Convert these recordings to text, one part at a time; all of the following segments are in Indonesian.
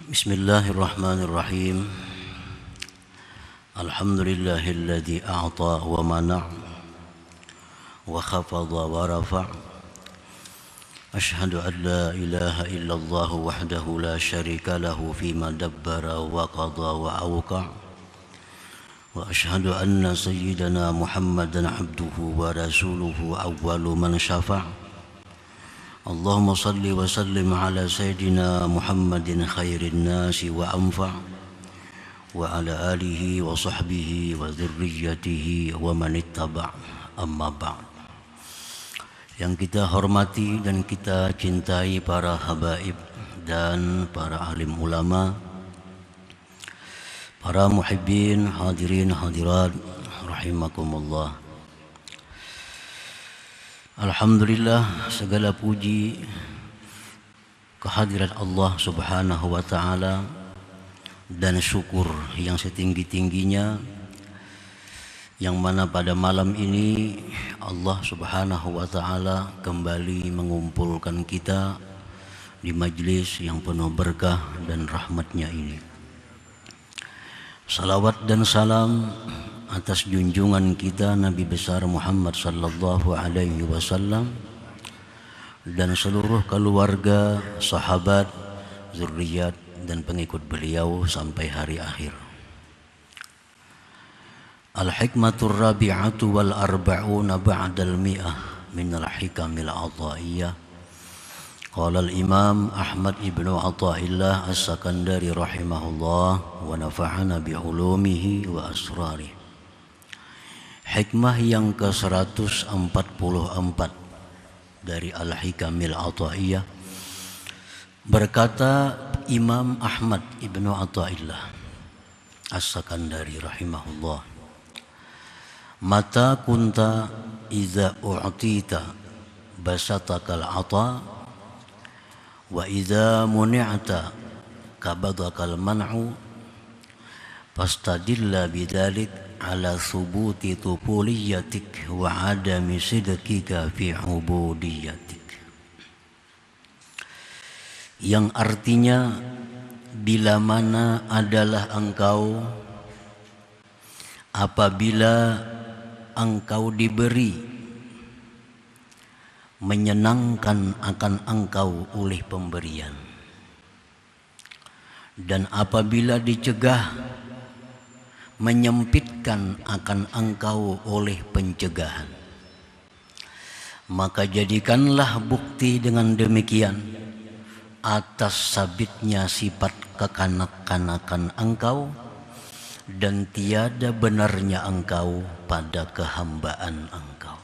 Bismillahirrahmanirrahim. Alhamdulillahilladzi a'ta wa mana' wa khafadha wa rafa'. Ashhadu an la ilaha illallah wahdahu la syarika lahu fima dabbara wa qadha wa awqa'. Wa ashhadu anna sayyidana Muhammadan abduhu wa rasuluhu awwalu man syafa'. Allahumma salli wa sallim ala sayyidina Muhammadin khairin nasi wa anfa' wa ala alihi wa sahbihi wa dzurriyyatihi wa man ittaba' amma ba'd. Yang kita hormati dan kita cintai para habaib dan para alim ulama, para muhibbin, hadirin hadirat rahimakumullah. Alhamdulillah, segala puji kehadirat Allah Subhanahu wa ta'ala dan syukur yang setinggi-tingginya, yang mana pada malam ini Allah Subhanahu wa ta'ala kembali mengumpulkan kita di majlis yang penuh berkah dan rahmatnya ini. Salawat dan salam atas junjungan kita Nabi besar Muhammad sallallahu alaihi wasallam dan seluruh keluarga, sahabat, zuriat dan pengikut beliau sampai hari akhir. Al-hikmatur rabi'atu wal arba'una ba'dal mi'ah minal hikamil ataiyah. Qala al-imam Ahmad ibnu Athaillah as-Sakandari rahimahullah wa nafa'ana bi'ulumihi wa asrarih. Hikmah yang ke-144 dari Al-Hikamil Athaiyah, berkata Imam Ahmad ibnu Athaillah as-Sakandari rahimahullah, mata kunta iza u'tita basatakal ata wa iza muni'ata kabadakal man'u fastadilla bidzalik ala thubuti tupuliyatik wa adami sidqika fi ubudiyatik. Yang artinya, bila mana adalah engkau apabila engkau diberi menyenangkan akan engkau oleh pemberian, dan apabila dicegah menyempitkan akan engkau oleh pencegahan, maka jadikanlah bukti dengan demikian atas sabitnya sifat kekanak-kanakan engkau dan tiada benarnya engkau pada kehambaan engkau.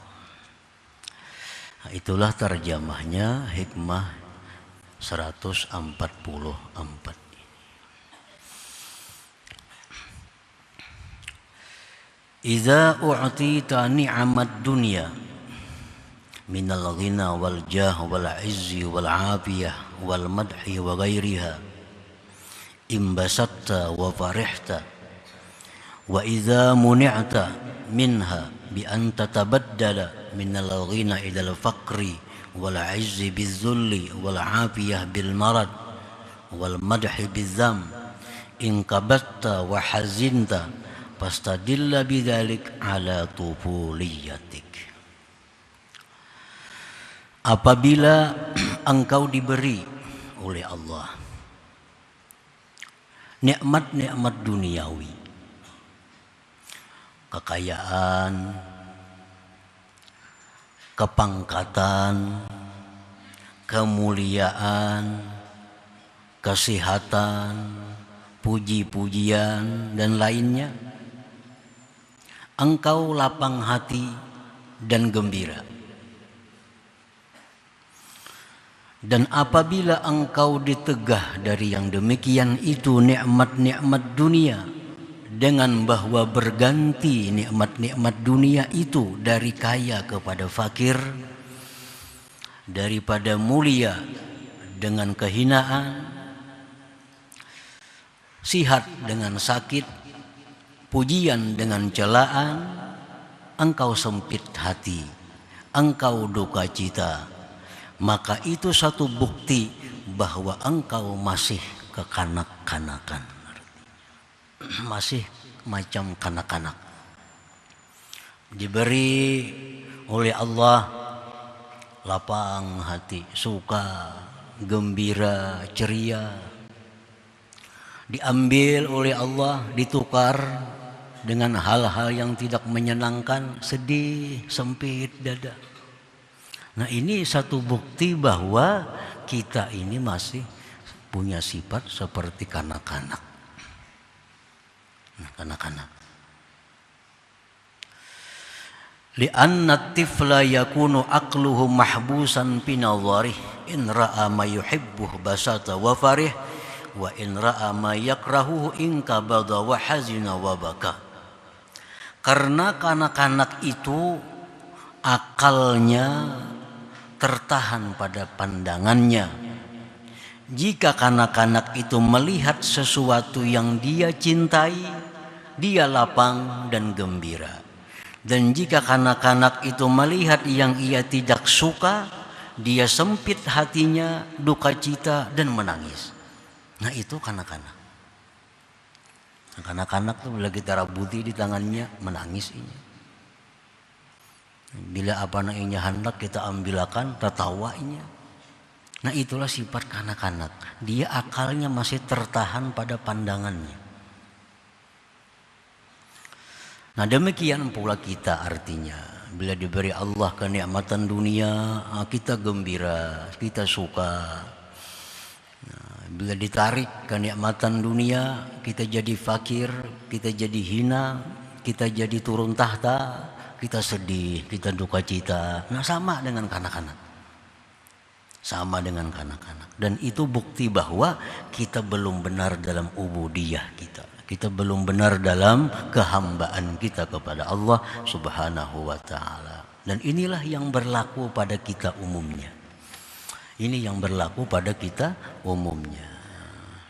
Nah, itulah terjemahnya hikmah 144. Iza u'tita ni'amat dunya minal ghina wal jah wal izzi wal afiyah wal madhi wa ghairiha imbasatta wa farihta, wa iza muni'ta minha bi an tatabaddala minal ghina ila al faqri wal izzi biz zulli wal afiyah bil marad wal madhi biz zam in kabatta wa hazinta fastadilla bidzalik ala tufuliyatik. Apabila engkau diberi oleh Allah nikmat-nikmat duniawi, kekayaan, kepangkatan, kemuliaan, kesehatan, puji-pujian dan lainnya, engkau lapang hati dan gembira. Dan apabila engkau ditegah dari yang demikian itu nikmat-nikmat dunia, dengan bahwa berganti nikmat-nikmat dunia itu dari kaya kepada fakir, daripada mulia dengan kehinaan, sihat dengan sakit, pujian dengan celaan, engkau sempit hati, engkau duka cita, maka itu satu bukti bahwa engkau masih kekanak-kanakan. Masih macam kanak-kanak. Diberi oleh Allah lapang hati, suka, gembira, ceria. Diambil oleh Allah, ditukar dengan hal-hal yang tidak menyenangkan, sedih, sempit dada. Nah, ini satu bukti bahwa kita ini masih punya sifat seperti kanak-kanak. Nah, kanak-kanak. Li'anna tifla yakunu aqluhu mahbusan fi nadharih in ra'a ma yuhibbuh basata wa farih wa in ra'a ma yakrahuhu inkabada wa hazina wa baka. Karena kanak-kanak itu akalnya tertahan pada pandangannya. Jika kanak-kanak itu melihat sesuatu yang dia cintai, dia lapang dan gembira. Dan jika kanak-kanak itu melihat yang ia tidak suka, dia sempit hatinya, duka cita dan menangis. Nah, itu kanak-kanak. Kanak-kanak tuh bila kita rabuti di tangannya, menangis ini. Bila apa namanya hendak kita ambilakan, tertawanya. Nah, itulah sifat kanak-kanak. Dia akalnya masih tertahan pada pandangannya. Nah, demikian pula kita artinya. Bila diberi Allah kenikmatan dunia, kita gembira, kita suka. Nah, bila ditarik kenikmatan dunia, kita jadi fakir, kita jadi hina, kita jadi turun tahta, kita sedih, kita duka cita. Nah, sama dengan kanak-kanak. Sama dengan kanak-kanak. Dan itu bukti bahwa kita belum benar dalam ubudiyah kita. Kita belum benar dalam kehambaan kita kepada Allah Subhanahu wa ta'ala. Dan inilah yang berlaku pada kita umumnya. Ini yang berlaku pada kita umumnya.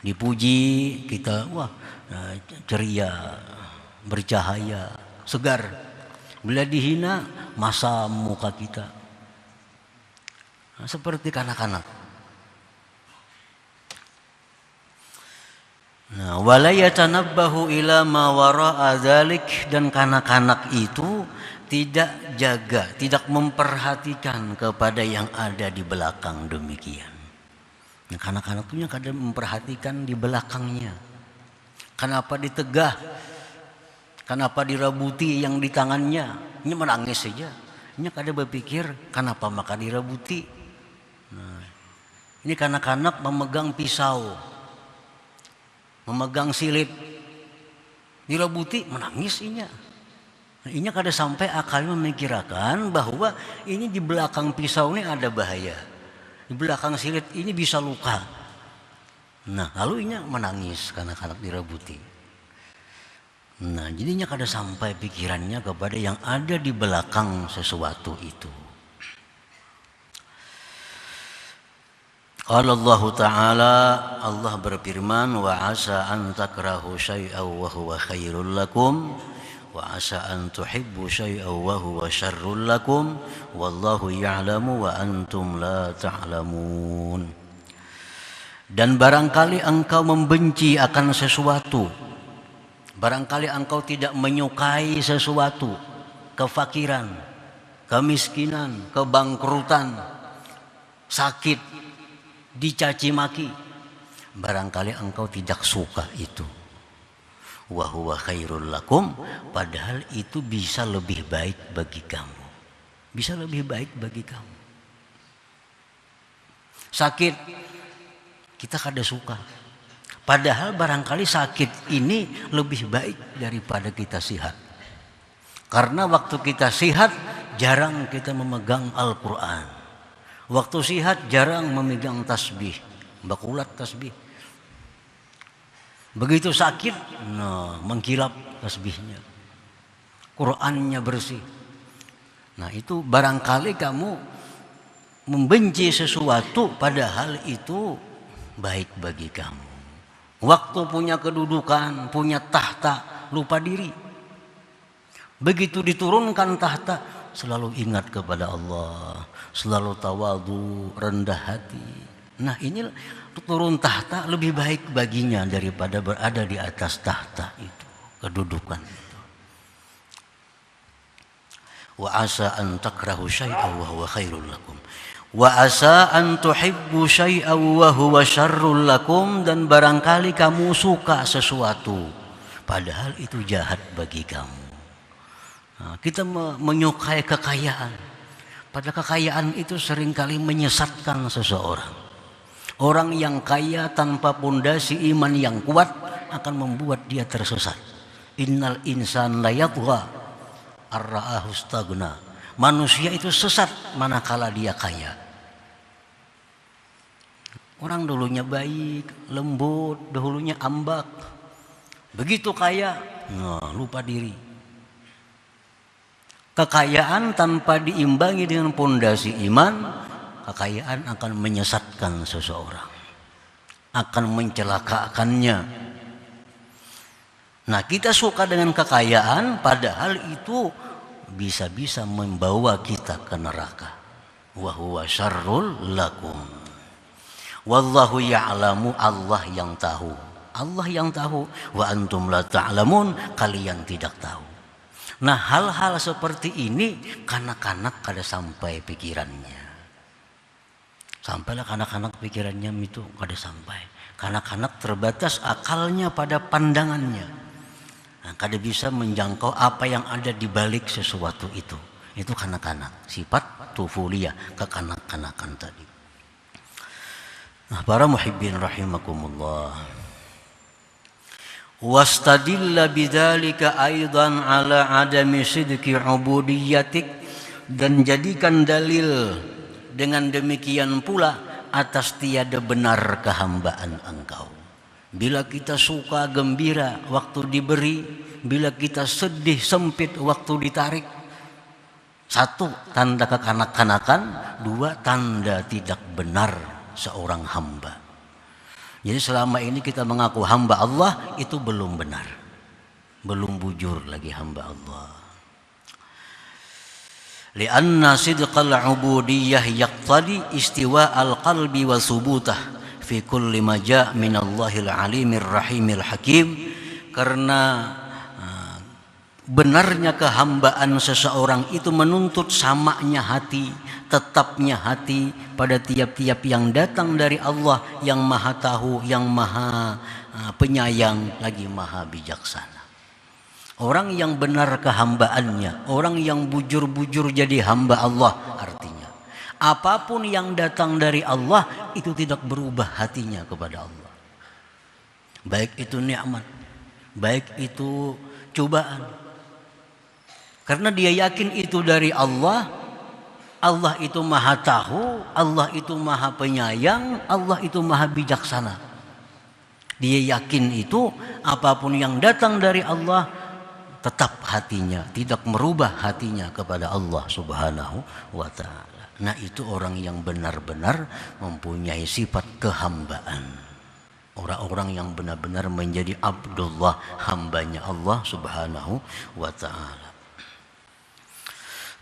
Dipuji kita, wah, ceria, bercahaya, segar. Bila dihina, masam muka kita. Nah, seperti kanak-kanak. Nah, wala yatanabbahu ila ma wara'a dzalik, dan kanak-kanak itu tidak jaga, tidak memperhatikan kepada yang ada di belakang demikian. Nah, kanak-kanak itu kadang memperhatikan di belakangnya. Kenapa ditegah? Kenapa dirabuti yang di tangannya? Ini menangis saja. Ini kadang berpikir, kenapa maka dirabuti? Nah, ini kanak-kanak memegang pisau, memegang silip, dirabuti, menangis inya. Nah, inya kada sampai akalnya memikirkan bahwa ini di belakang pisau ini ada bahaya, di belakang silip ini bisa luka. Nah, lalu inya menangis kanak-kanak dirabuti. Nah, jadinya kada sampai pikirannya kepada yang ada di belakang sesuatu itu. Qala Allah Ta'ala, Allah berfirman, wa asa an takrahu syai'aw wa huwa khairul lakum wa asa an tuhibbu syai'aw wa huwa syarrul lakum wallahu ya'lamu wa antum la ta'lamun. Dan barangkali engkau membenci akan sesuatu, barangkali engkau tidak menyukai sesuatu, kefakiran, kemiskinan, kebangkrutan, sakit, dicaci maki, barangkali engkau tidak suka itu. Wa huwa khairul lakum, padahal itu bisa lebih baik bagi kamu. Bisa lebih baik bagi kamu. Sakit, kita kada suka. Padahal barangkali sakit ini lebih baik daripada kita sihat. Karena waktu kita sihat, jarang kita memegang Al-Quran. Waktu sihat jarang memegang tasbih, bakulat tasbih. Begitu sakit, nah, mengkilap tasbihnya, Qurannya bersih. Nah, itu barangkali kamu membenci sesuatu padahal itu baik bagi kamu. Waktu punya kedudukan, punya tahta, lupa diri. Begitu diturunkan tahta, selalu ingat kepada Allah, selalu tawadhu, rendah hati. Nah ini turun tahta lebih baik baginya daripada berada di atas tahta itu, kedudukan itu. Wa asa an takrahu syai'an wa huwa khairul lakum. Wa asa an tuhibbu syai'an wa huwa syarrul lakum, dan barangkali kamu suka sesuatu padahal itu jahat bagi kamu. Nah, kita menyukai kekayaan, padahal kekayaan itu seringkali menyesatkan seseorang. Orang yang kaya tanpa pondasi iman yang kuat akan membuat dia tersesat. Innal insan la yatgha ar-ra'ahu istaghna. Manusia itu sesat manakala dia kaya. Orang dulunya baik, lembut, dahulunya ambak. Begitu kaya, lupa diri. Kekayaan tanpa diimbangi dengan pondasi iman, kekayaan akan menyesatkan seseorang, akan mencelakakannya. Nah, kita suka dengan kekayaan padahal itu bisa-bisa membawa kita ke neraka. Wa huwa syarrul lakum. Wallahu ya'lamu, Allah yang tahu. Allah yang tahu. Wa antum la ta'lamun, kalian tidak tahu. Nah, hal-hal seperti ini kanak-kanak kada sampai pikirannya. Sampailah kanak-kanak pikirannya itu kada sampai. Kanak-kanak terbatas akalnya pada pandangannya. Nah, kada bisa menjangkau apa yang ada di balik sesuatu itu. Itu kanak-kanak, sifat tufuliyah, kekanak-kanakan tadi. Nah, para muhibbin rahimakumullah. Wastadilla bidzalika aidan ala adami sidqi ubudiyyatik, dan jadikan dalil dengan demikian pula atas tiada benar kehambaan engkau. Bila kita suka gembira waktu diberi, bila kita sedih sempit waktu ditarik. Satu, tanda kekanak-kanakan. Dua, tanda tidak benar seorang hamba. Jadi selama ini kita mengaku hamba Allah, itu belum benar, belum bujur lagi hamba Allah. Lianna sidqal ubudiyah yaqtadi istiwa al-qalbi wa subutah fi kulli ma ja' min Allahil alimir rahimil hakim. Karena benarnya kehambaan seseorang itu menuntut samanya hati, tetapnya hati pada tiap-tiap yang datang dari Allah yang maha tahu, yang maha penyayang, lagi maha bijaksana. Orang yang benar kehambaannya, orang yang bujur-bujur jadi hamba Allah, artinya apapun yang datang dari Allah itu tidak berubah hatinya kepada Allah. Baik itu nikmat, baik itu cobaan. Karena dia yakin itu dari Allah, Allah itu maha tahu, Allah itu maha penyayang, Allah itu maha bijaksana. Dia yakin itu apapun yang datang dari Allah, tetap hatinya, tidak merubah hatinya kepada Allah Subhanahu wa ta'ala. Nah, itu orang yang benar-benar mempunyai sifat kehambaan. Orang-orang yang benar-benar menjadi Abdullah, hambanya Allah Subhanahu wa ta'ala.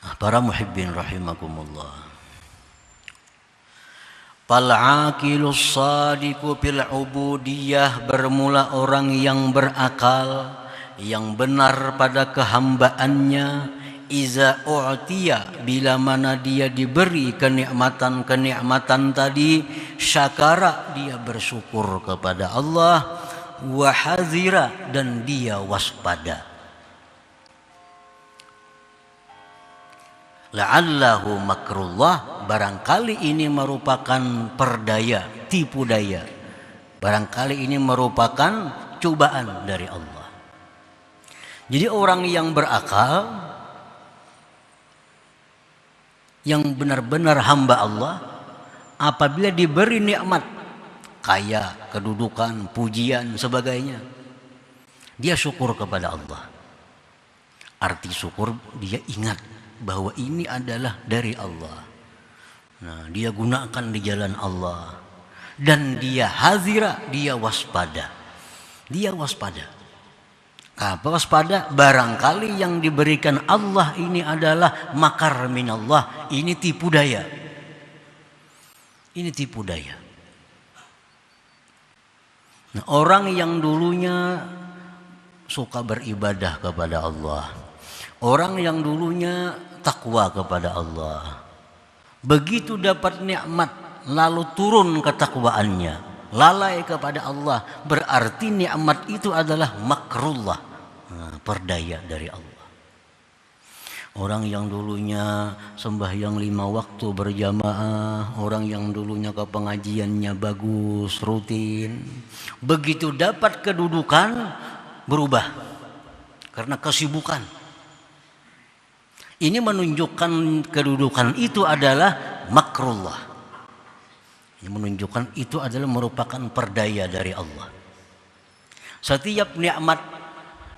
Nah, para muhibbin rahimakumullah. Fal-aqilus sadiqu fil ubudiyah, bermula orang yang berakal, yang benar pada kehambaannya. Iza u'tiya, bila mana dia diberi kenikmatan-kenikmatan tadi, syakara, dia bersyukur kepada Allah, wa hazira, dan dia waspada. La'allahu makrullah, barangkali ini merupakan perdaya, tipu daya. Barangkali ini merupakan cobaan dari Allah. Jadi orang yang berakal, yang benar-benar hamba Allah, apabila diberi nikmat, kaya, kedudukan, pujian, sebagainya, dia syukur kepada Allah. Arti syukur, dia ingat bahwa ini adalah dari Allah. Nah, dia gunakan di jalan Allah. Dan dia hazira, dia waspada. Dia waspada. Apa waspada? Barangkali yang diberikan Allah ini adalah makar minallah. Ini tipu daya. Ini tipu daya. Nah, orang yang dulunya suka beribadah kepada Allah, orang yang dulunya takwa kepada Allah, begitu dapat nikmat lalu turun ketakwaannya, lalai kepada Allah, berarti nikmat itu adalah makrullah, perdaya dari Allah. Orang yang dulunya sembahyang 5 waktu berjamaah, orang yang dulunya ke pengajiannya bagus, rutin, begitu dapat kedudukan berubah karena kesibukan. Ini menunjukkan kedudukan itu adalah makrullah. Ini menunjukkan itu adalah merupakan perdaya dari Allah. Setiap nikmat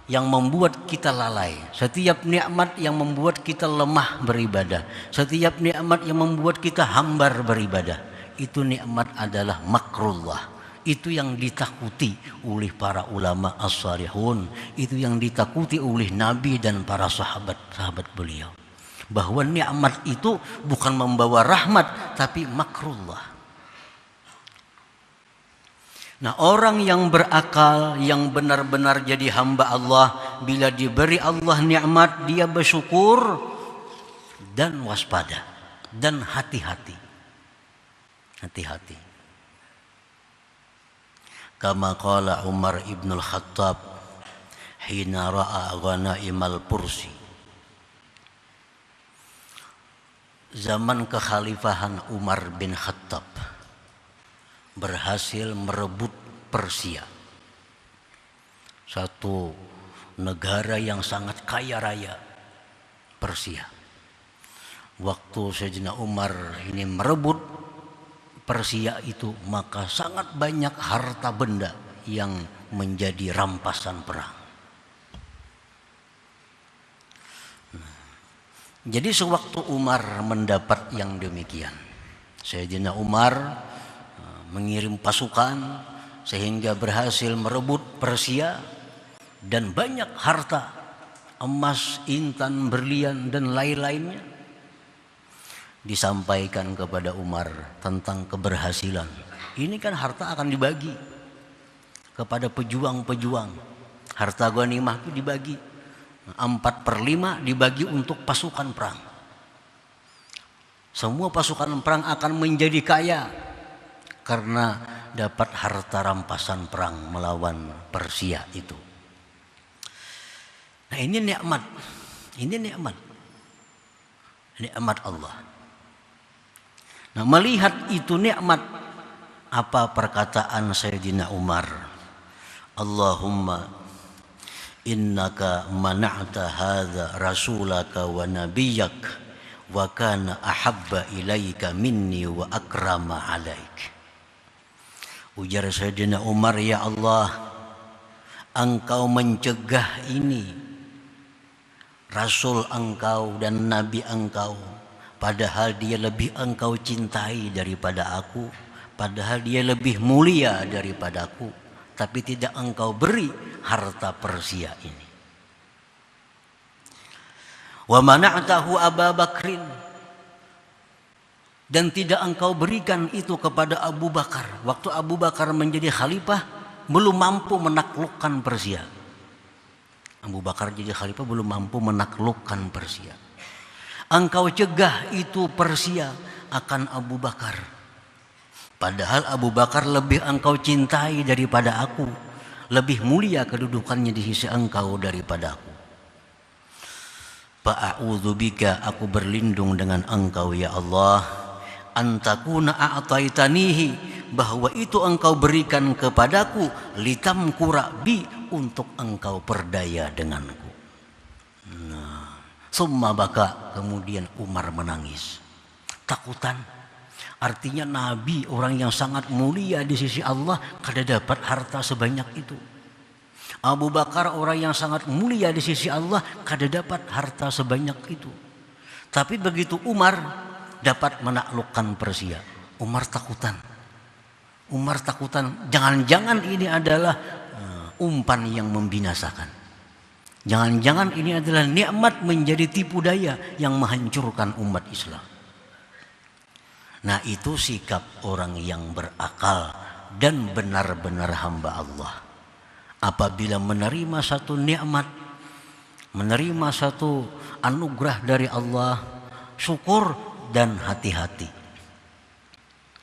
yang membuat kita lalai, setiap nikmat yang membuat kita lemah beribadah, setiap nikmat yang membuat kita hambar beribadah, itu nikmat adalah makrullah. Itu yang ditakuti oleh para ulama as-salihun, itu yang ditakuti oleh Nabi dan para sahabat-sahabat beliau, bahwa nikmat itu bukan membawa rahmat tapi makrullah. Nah, orang yang berakal, yang benar-benar jadi hamba Allah, bila diberi Allah nikmat, dia bersyukur dan waspada dan hati-hati. Hati-hati. Kama qala Umar ibn al-Khattab hina ra'a ghana'imal pursi. Zaman kekhalifahan Umar bin Khattab berhasil merebut Persia, satu negara yang sangat kaya raya, Persia. Waktu Sayyidina Umar ini merebut Persia itu, maka sangat banyak harta benda yang menjadi rampasan perang. Jadi sewaktu Umar mendapat yang demikian, Sayyidina Umar mengirim pasukan sehingga berhasil merebut Persia dan banyak harta, emas, intan, berlian dan lain-lainnya. Disampaikan kepada Umar tentang keberhasilan. Ini kan harta akan dibagi kepada pejuang-pejuang. Harta ghanimah itu dibagi 4/5 dibagi untuk pasukan perang. Semua pasukan perang akan menjadi kaya karena dapat harta rampasan perang melawan Persia itu. Nah, ini nikmat. Ini nikmat. Nikmat Allah. Nah, melihat itu nikmat, apa perkataan Sayyidina Umar? Allahumma innaka mana'ta hadza rasulaka wa nabiyyak wa kana ahabba ilaika minni wa akrama alaik. Ujar Sayyidina Umar, ya Allah, engkau mencegah ini Rasul engkau dan Nabi engkau, padahal dia lebih engkau cintai daripada aku, padahal dia lebih mulia daripada aku, tapi tidak engkau beri harta Persia ini. Wa mana'tahu Abu Bakrin, dan tidak engkau berikan itu kepada Abu Bakar. Waktu Abu Bakar menjadi khalifah belum mampu menaklukkan Persia. Abu Bakar jadi khalifah belum mampu menaklukkan Persia. Engkau cegah itu Persia akan Abu Bakar, padahal Abu Bakar lebih engkau cintai daripada aku, lebih mulia kedudukannya di sisi engkau daripada aku. Fa'a'udzubika, aku berlindung dengan engkau ya Allah, antakuna a'taitanihi, bahwa itu engkau berikan kepadaku, litamkura bi, untuk engkau perdaya denganku. Nah, summa baka, kemudian Umar menangis. Takutan, artinya Nabi orang yang sangat mulia di sisi Allah kada dapat harta sebanyak itu. Abu Bakar orang yang sangat mulia di sisi Allah kada dapat harta sebanyak itu. Tapi begitu Umar dapat menaklukkan Persia, Umar takutan. Umar takutan, jangan-jangan ini adalah umpan yang membinasakan. Jangan-jangan ini adalah nikmat menjadi tipu daya yang menghancurkan umat Islam. Nah, itu sikap orang yang berakal, dan benar-benar hamba Allah. Apabila menerima satu nikmat, menerima satu anugerah dari Allah, syukur dan hati-hati.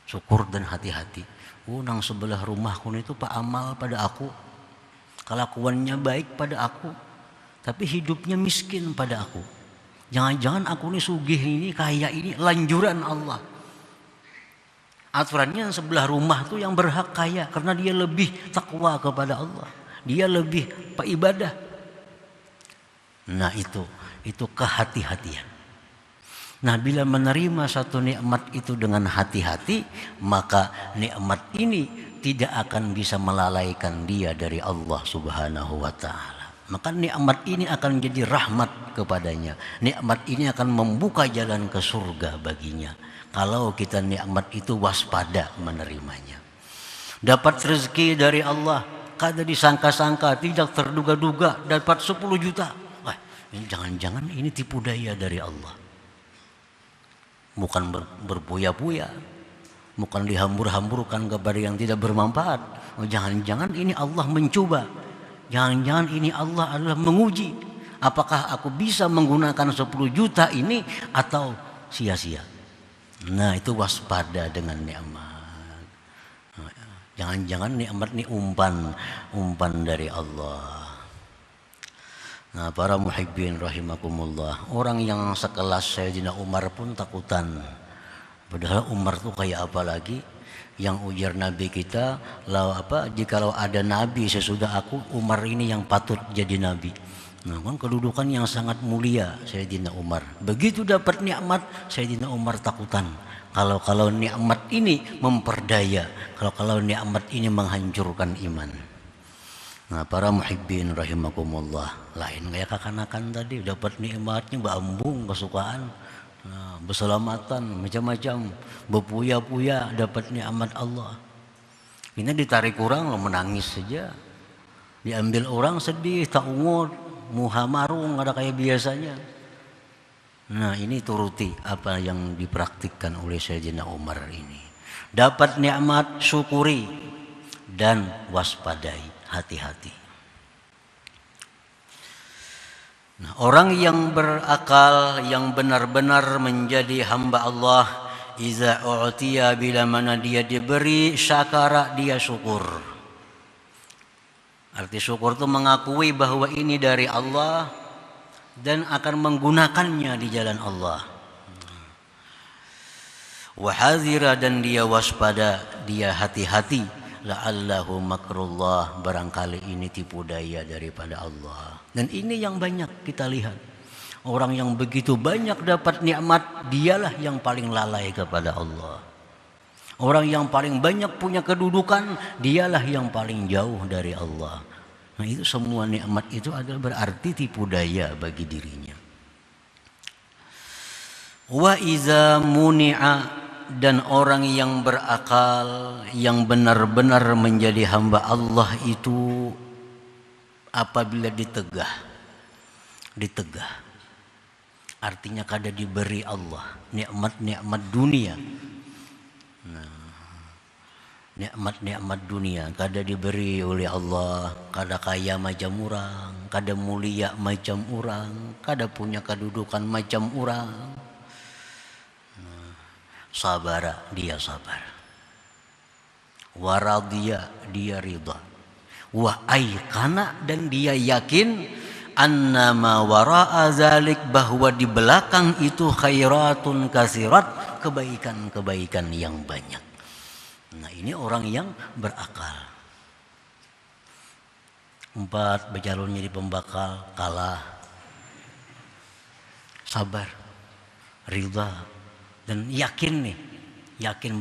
Syukur dan hati-hati. Nang sebelah rumahku itu Pak amal pada aku, kelakuannya baik pada aku, tapi hidupnya miskin pada aku. Jangan-jangan aku ini sugih ini, kaya ini lanjuran Allah. Aturannya sebelah rumah tuh yang berhak kaya karena dia lebih takwa kepada Allah. Dia lebih ibadah. Nah itu kehati-hatian. Nah bila menerima satu nikmat itu dengan hati-hati, maka nikmat ini tidak akan bisa melalaikan dia dari Allah Subhanahu wa ta'ala. Maka nikmat ini akan jadi rahmat kepadanya. Nikmat ini akan membuka jalan ke surga baginya. Kalau kita nikmat itu waspada menerimanya. Dapat rezeki dari Allah, kada disangka-sangka, tidak terduga-duga, dapat 10 juta. Wah, ini jangan-jangan ini tipu daya dari Allah. Bukan berbuya-buya, bukan dihambur-hamburkan kepada yang tidak bermanfaat. Oh, jangan-jangan ini Allah mencoba. Jangan-jangan ini Allah adalah menguji. Apakah aku bisa menggunakan 10 juta ini atau sia-sia? Nah itu waspada dengan nikmat. Jangan-jangan nikmat ini umpan dari Allah. Nah para muhibbin rahimakumullah, orang yang sekelas Sayyidina Umar pun takutan. Padahal Umar tuh kayak apa lagi? Yang ujar Nabi kita, jikalau ada Nabi sesudah aku, Umar ini yang patut jadi Nabi. Nah kan kedudukan yang sangat mulia Sayyidina Umar. Begitu dapat nikmat, Sayyidina Umar takutan. Kalau nikmat ini memperdaya, kalau nikmat ini menghancurkan iman. Nah para muhibbin rahimakumullah, lain kayak kakanakan tadi, dapat nikmatnya bambung kesukaan, nah, berselamatan macam-macam, berpuya-puya dapat nikmat Allah. Ini ditarik kurang lo menangis saja, diambil orang sedih, tak ungut, muha marung ada kayak biasanya. Nah ini turuti apa yang dipraktikkan oleh Sayyidina Umar ini. Dapat nikmat syukuri dan waspadai, hati-hati. Nah, orang yang berakal, yang benar-benar menjadi hamba Allah, iza u'tiya, bila mana dia diberi, syakara, dia syukur. Arti syukur itu mengakui bahwa ini dari Allah dan akan menggunakannya di jalan Allah. Wahadzira, dan dia waspada, dia hati-hati. La'allahu makrullah, barangkali ini tipu daya daripada Allah. Dan ini yang banyak kita lihat. Orang yang begitu banyak dapat nikmat, dialah yang paling lalai kepada Allah. Orang yang paling banyak punya kedudukan, dialah yang paling jauh dari Allah. Nah itu semua nikmat itu adalah berarti tipu daya bagi dirinya. Wa iza muni'a, dan orang yang berakal, yang benar-benar menjadi hamba Allah itu apabila ditegah, artinya kada diberi Allah nikmat-nikmat dunia. Nah, nikmat-nikmat dunia kada diberi oleh Allah, kada kaya macam orang, kada mulia macam orang, kada punya kedudukan macam orang. Sabara, dia sabar. Waradhiya, dia ridha. Wa aikana, dan dia yakin annama wara'a zalik, bahwa di belakang itu khairatun kasirat, kebaikan-kebaikan yang banyak. Nah ini orang yang berakal. 4 bercalon jadi pembakal, kalah. Sabar, ridha, dan yakin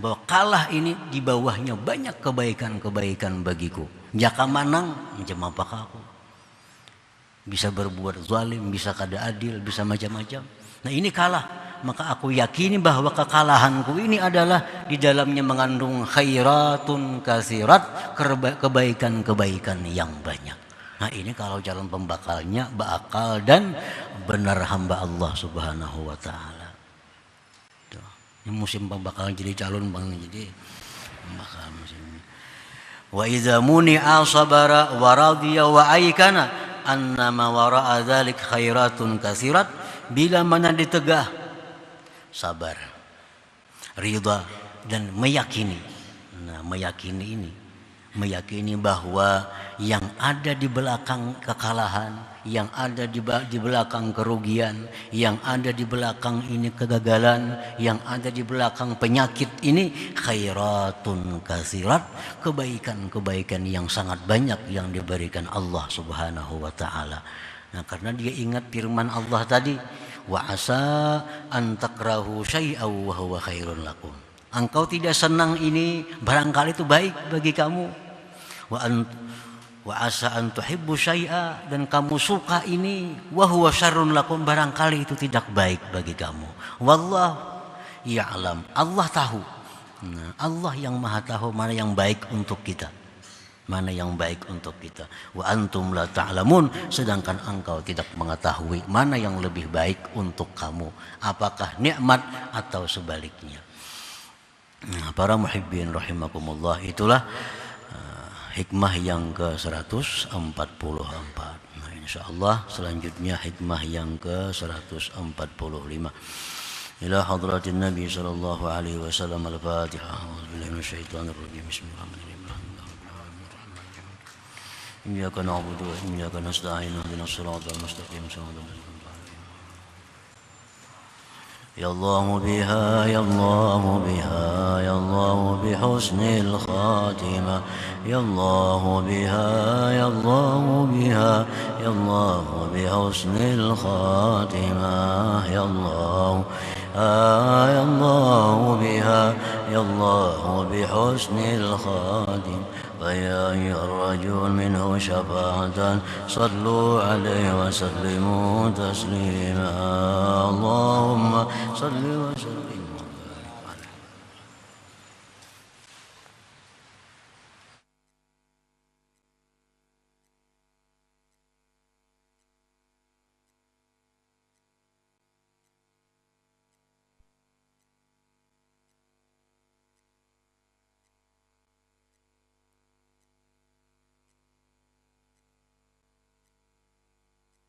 bahwa kalah ini di bawahnya banyak kebaikan-kebaikan bagiku. Jaka manang macam apakah aku? Bisa berbuat zalim, bisa kada adil, bisa macam-macam. Nah ini kalah, maka aku yakini bahwa kekalahanku ini adalah di dalamnya mengandung khairatun kasirat, kebaikan-kebaikan yang banyak. Nah ini kalau calon pembakalnya berakal dan benar hamba Allah Subhanahu wa ta'ala. Ini musim pembakalan jadi calon bang, jadi pembakalan musim ini. Wa idza muni'a sabara wa radiya wa aikana annama wara'a dzalik khairatun katsirat. Bila mana ditegah, sabar, ridha, dan meyakini. Nah, meyakini bahwa yang ada di belakang kekalahan, yang ada di belakang kerugian, yang ada di belakang ini kegagalan, yang ada di belakang penyakit ini khairatun katsirat, kebaikan-kebaikan yang sangat banyak yang diberikan Allah Subhanahu wa taala. Nah, karena dia ingat firman Allah tadi, wa asa an takrahu syai'aw wa huwa khairun lakum. Engkau tidak senang ini, barangkali itu baik bagi kamu. Wa asa an tuhibbu syai'a, dan kamu suka ini, wa huwa syarrun lakum, barangkali itu tidak baik bagi kamu. Wallahu ya'lam, Allah tahu. Nah, Allah yang Maha tahu mana yang baik untuk kita. Mana yang baik untuk kita. Wa antum la ta'lamun, sedangkan engkau tidak mengetahui mana yang lebih baik untuk kamu, apakah nikmat atau sebaliknya. Nah, para muhibbin rahimakumullah, itulah hikmah yang ke-144. Nah, insyaallah selanjutnya hikmah yang ke-145. Ila hadratin Nabi sallallahu alaihi wasallam. Al-Fatihah. A'udzubillahi minasyaitonir rajim. Bismillahirrahmanirrahim. Iyyaka na'budu wa iyyaka nasta'in. Ihdinas siratal mustaqim. Ya Allah biha, ya Allah biha, ya Allah bihusnil khatimah. Ya Allah biha, ya Allah biha, ya Allah bihusnil khatimah. Ya Allah, ya Allah biha, ya Allah bihusnil khatimah. فيا أيها الرجل منه شفاعة صلوا عليه وسلموا تسليما. اللهم صل وسلم